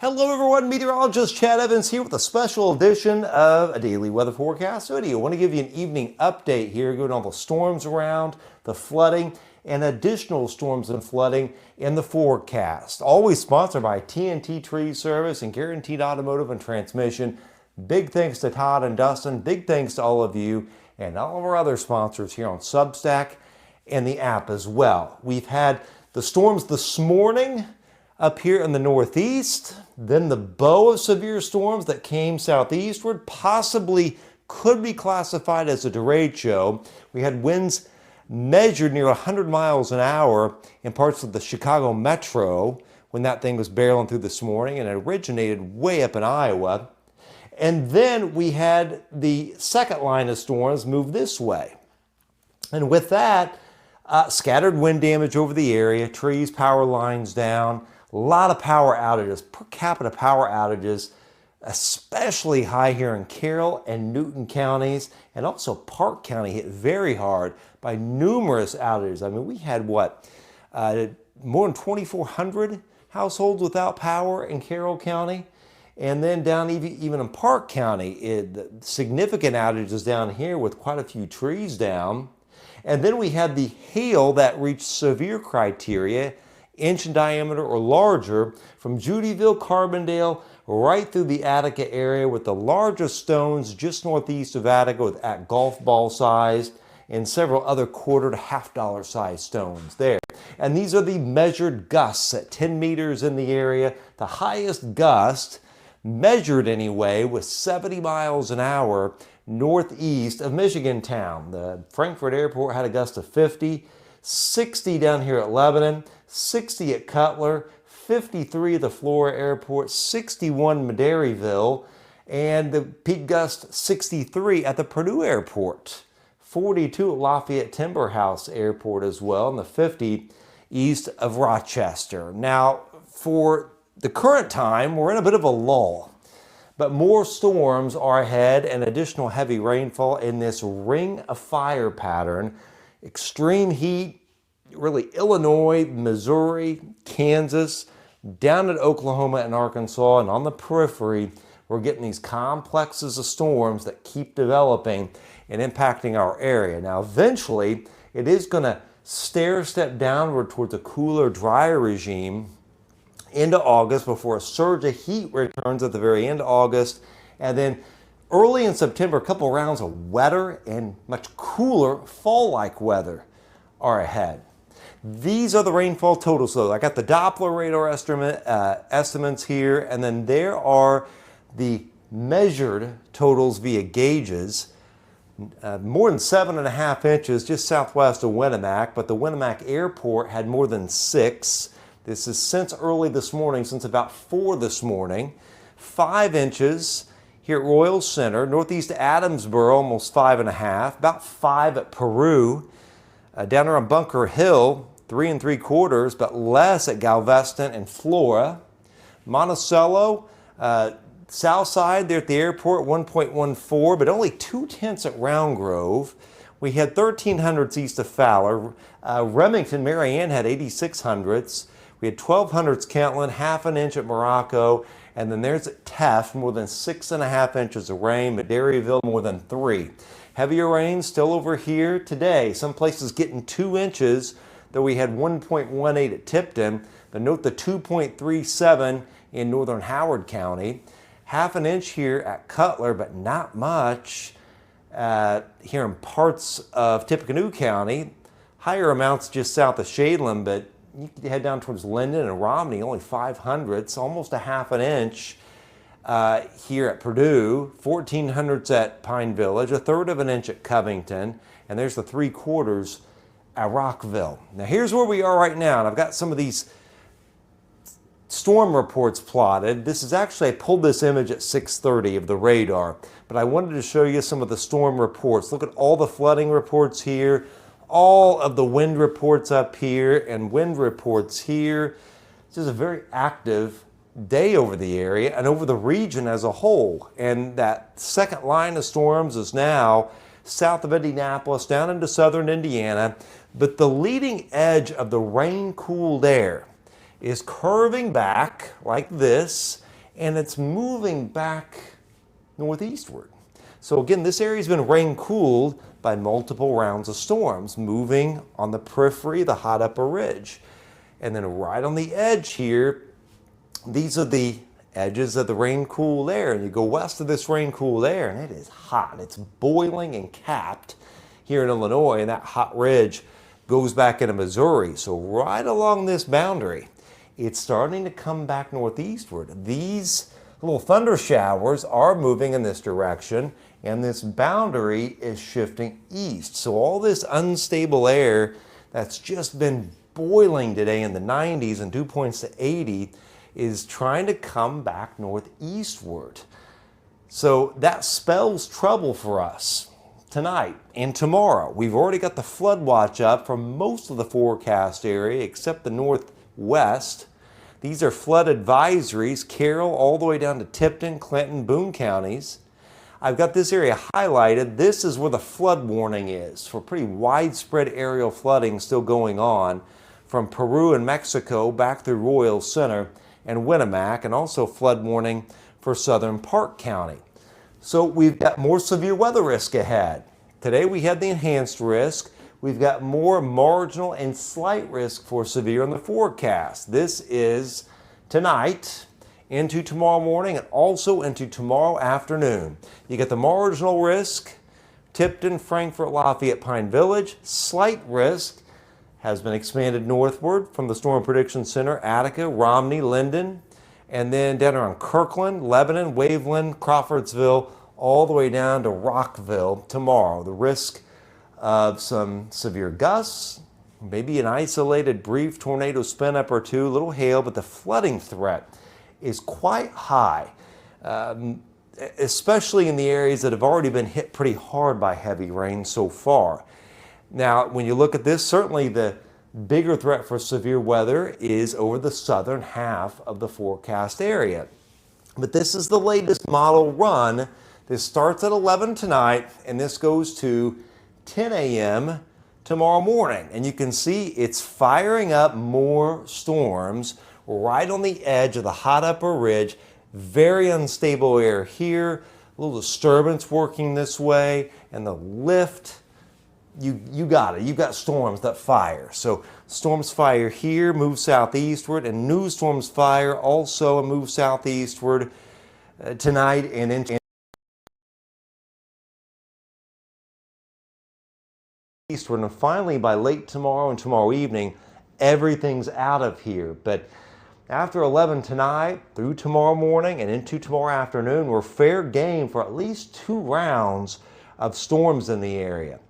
Hello everyone, meteorologist Chad Evans here with a special edition of a daily weather forecast video. I want to give you an evening update here, going on the storms around, the flooding, and additional storms and flooding in the forecast. Always sponsored by TNT Tree Service and Guaranteed Automotive and Transmission. Big thanks to Todd and Dustin. Big thanks to all of you and all of our other sponsors here on Substack and the app as well. We've had the storms this morning up here in the northeast, then the bow of severe storms that came southeastward, possibly could be classified as a derecho. We had winds measured near 100 miles an hour in parts of the Chicago metro when that thing was barreling through this morning, and it originated way up in Iowa. And then we had the second line of storms move this way. And with that, scattered wind damage over the area, trees, power lines down, a lot of power outages, per capita power outages, especially high here in Carroll and Newton counties, and also Park County hit very hard by numerous outages. I mean, we had more than 2,400 households without power in Carroll County. And then down even in Park County, significant outages down here with quite a few trees down. And then we had the hail that reached severe criteria, inch in diameter or larger, from Judyville, Carbondale, right through the Attica area, with the largest stones just northeast of Attica at golf ball size, and several other quarter to $half size stones there. And these are the measured gusts at 10 meters in the area. The highest gust, measured anyway, was 70 miles an hour northeast of Michigan Town. The Frankfurt Airport had a gust of 50, 60 down here at Lebanon, 60 at Cutler, 53 at the Flora Airport, 61 Maderryville, and the peak gust 63 at the Purdue Airport, 42 at Lafayette Timber House Airport as well, and the 50 east of Rochester. Now, for the current time, we're in a bit of a lull, but more storms are ahead and additional heavy rainfall in this ring of fire pattern. Extreme heat, really Illinois, Missouri, Kansas, down at Oklahoma and Arkansas, and on the periphery, we're getting these complexes of storms that keep developing and impacting our area. Now, eventually, it is going to stair-step downward towards a cooler, drier regime into August before a surge of heat returns at the very end of August, and then early in September, a couple rounds of wetter and much cooler fall-like weather are ahead. These are the rainfall totals, though. I got the Doppler radar estimates here, and then there are the measured totals via gauges. More than 7.5 inches just southwest of Winnemac, but the Winnemac Airport had more than 6. This is since early this morning, since about 4 this morning. 5 inches here at Royal Center, northeast Adamsboro, almost 5.5, about 5 at Peru. Down around Bunker Hill, 3 3/4, but less at Galveston and Flora. Monticello, south side there at the airport, 1.14, but only 0.2 at Round Grove. We had 1,300s east of Fowler. Remington, Marianne had 8,600s. We had 1,200s Kentland, 1/2 inch at Morocco, and then there's at Teff, more than 6.5 inches of rain. Maderryville, more than 3. Heavier rain still over here today. Some places getting 2 inches, though we had 1.18 at Tipton. But note the 2.37 in northern Howard County. 1/2 inch here at Cutler, but not much here in parts of Tippecanoe County. Higher amounts just south of Shadeland, but you can head down towards Linden and Romney, only 500s, almost 1/2 inch here at Purdue, 1,400s at Pine Village, 1/3 of an inch at Covington, and there's the 3/4 at Rockville. Now here's where we are right now, and I've got some of these storm reports plotted. This is actually, I pulled this image at 6:30 of the radar, but I wanted to show you some of the storm reports. Look at all the flooding reports here, all of the wind reports up here, and wind reports here. This is a very active day over the area and over the region as a whole. And that second line of storms is now south of Indianapolis down into southern Indiana. But the leading edge of the rain-cooled air is curving back like this and it's moving back northeastward. So again, this area has been rain cooled by multiple rounds of storms moving on the periphery, the hot upper ridge. And then right on the edge here, these are the edges of the rain cooled air. And you go west of this rain cooled air and it is hot. It's boiling and capped here in Illinois, and that hot ridge goes back into Missouri. So right along this boundary, it's starting to come back northeastward. These little thunder showers are moving in this direction, and this boundary is shifting east. So all this unstable air that's just been boiling today in the 90s and dew points to 80 is trying to come back northeastward. So that spells trouble for us tonight and tomorrow. We've already got the flood watch up for most of the forecast area except the northwest. These are flood advisories, Carroll all the way down to Tipton, Clinton, Boone counties. I've got this area highlighted. This is where the flood warning is for pretty widespread aerial flooding still going on from Peru and Mexico back through Royal Center and Winnemac, and also flood warning for southern Park County. So we've got more severe weather risk ahead. Today we had the enhanced risk. We've got more marginal and slight risk for severe in the forecast. This is tonight into tomorrow morning and also into tomorrow afternoon. You get the marginal risk, Tipton, Frankfort, Lafayette, Pine Village. Slight risk has been expanded northward from the Storm Prediction Center, Attica, Romney, Linden, and then down around Kirkland, Lebanon, Waveland, Crawfordsville, all the way down to Rockville tomorrow. The risk of some severe gusts, maybe an isolated brief tornado spin up or two, little hail, but the flooding threat is quite high, especially in the areas that have already been hit pretty hard by heavy rain so far. Now, when you look at this, certainly the bigger threat for severe weather is over the southern half of the forecast area. But this is the latest model run. This starts at 11 tonight, and this goes to 10 a.m. tomorrow morning. And you can see it's firing up more storms right on the edge of the hot upper ridge. Very unstable air here, a little disturbance working this way, and the lift, you got it. You've got storms that fire. So storms fire here, move southeastward, and new storms fire also and move southeastward tonight and into eastward. And finally, by late tomorrow and tomorrow evening, everything's out of here. But after 11 tonight, through tomorrow morning and into tomorrow afternoon, we're fair game for at least 2 rounds of storms in the area.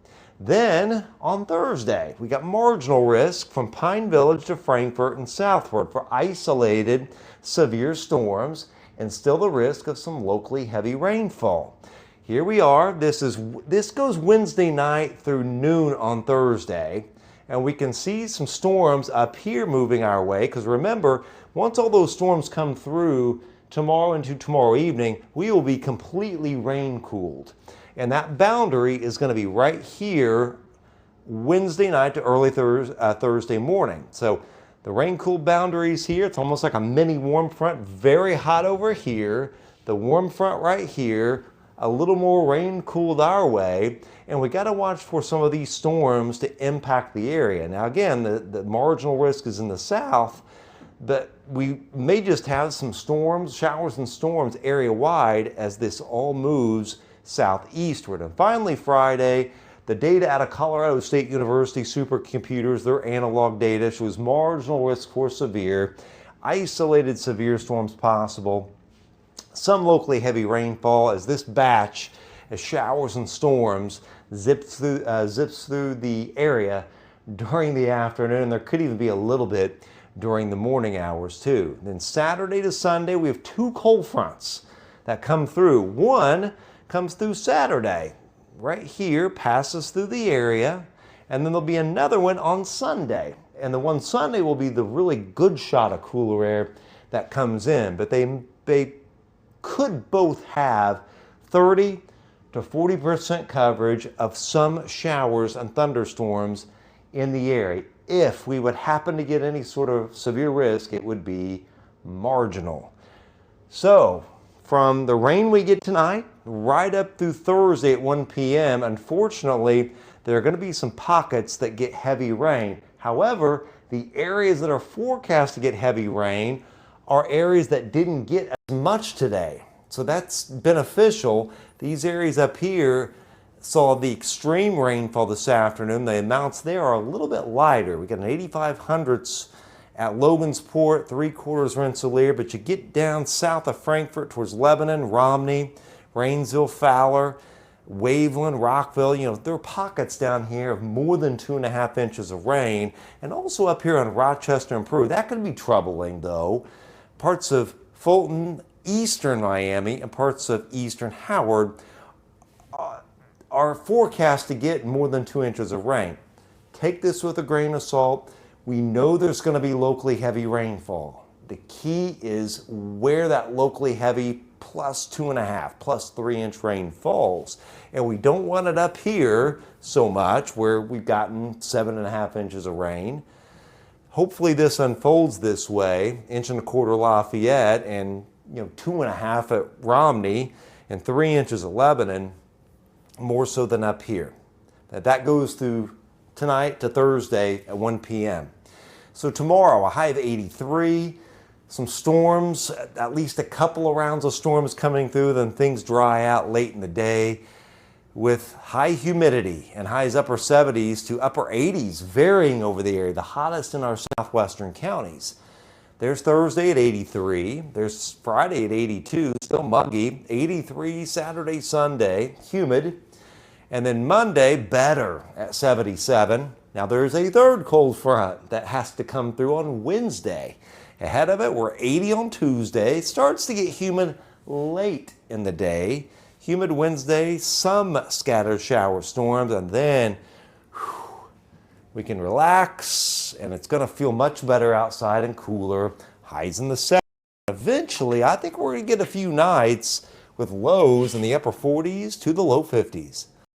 Then on Thursday, we got marginal risk from Pine Village to Frankfort and southward for isolated severe storms and still the risk of some locally heavy rainfall. Here we are. This goes Wednesday night through noon on Thursday, and we can see some storms up here moving our way, because remember, once all those storms come through tomorrow into tomorrow evening, we will be completely rain cooled. And that boundary is going to be right here Wednesday night to early Thursday morning. So the rain cooled boundaries here, it's almost like a mini warm front, very hot over here, the warm front right here, a little more rain cooled our way, and we got to watch for some of these storms to impact the area. Now again, the marginal risk is in the south, but we may just have some storms, showers and storms area wide as this all moves southeastward. And finally Friday, the data out of Colorado State University supercomputers, their analog data shows marginal risk for severe, isolated severe storms possible, some locally heavy rainfall as this batch as showers and storms zips through the area during the afternoon. There could even be a little bit during the morning hours too. Then Saturday to Sunday, we have 2 cold fronts that come through. One comes through Saturday, right here, passes through the area, and then there'll be another one on Sunday. And the one Sunday will be the really good shot of cooler air that comes in, but they could both have 30 to 40% coverage of some showers and thunderstorms in the area. If we would happen to get any sort of severe risk, it would be marginal. So from the rain we get tonight right up through Thursday at 1 p.m., unfortunately, there are going to be some pockets that get heavy rain. However, the areas that are forecast to get heavy rain are areas that didn't get as much today. So that's beneficial. These areas up here saw the extreme rainfall this afternoon. The amounts there are a little bit lighter. We got an 85 hundredths at Logansport, 3/4 Rensselaer, but you get down south of Frankfort towards Lebanon, Romney, Rainsville, Fowler, Waveland, Rockville, there are pockets down here of more than 2.5 inches of rain, and also up here on Rochester and Peru. That could be troubling though. Parts of Fulton, eastern Miami, and parts of eastern Howard are forecast to get more than 2 inches of rain. Take this with a grain of salt. We know there's going to be locally heavy rainfall. The key is where that locally heavy plus 2.5, plus 3-inch rain falls. And we don't want it up here so much where we've gotten 7.5 inches of rain. Hopefully this unfolds this way, 1.25 inches Lafayette and 2.5 at Romney and 3 inches at Lebanon, more so than up here. That goes through tonight to Thursday at 1 p.m. So tomorrow, a high of 83, some storms, at least a couple of rounds of storms coming through, then things dry out late in the day with high humidity and highs upper 70s to upper 80s varying over the area, the hottest in our southwestern counties. There's Thursday at 83, there's Friday at 82, still muggy, 83 Saturday, Sunday, humid, and then Monday better at 77. Now there's a third cold front that has to come through on Wednesday. Ahead of it, we're 80 on Tuesday. It starts to get humid late in the day. Humid Wednesday, some scattered shower storms, and then we can relax, and it's going to feel much better outside and cooler. Highs in the 70s. Eventually, I think we're going to get a few nights with lows in the upper 40s to the low 50s.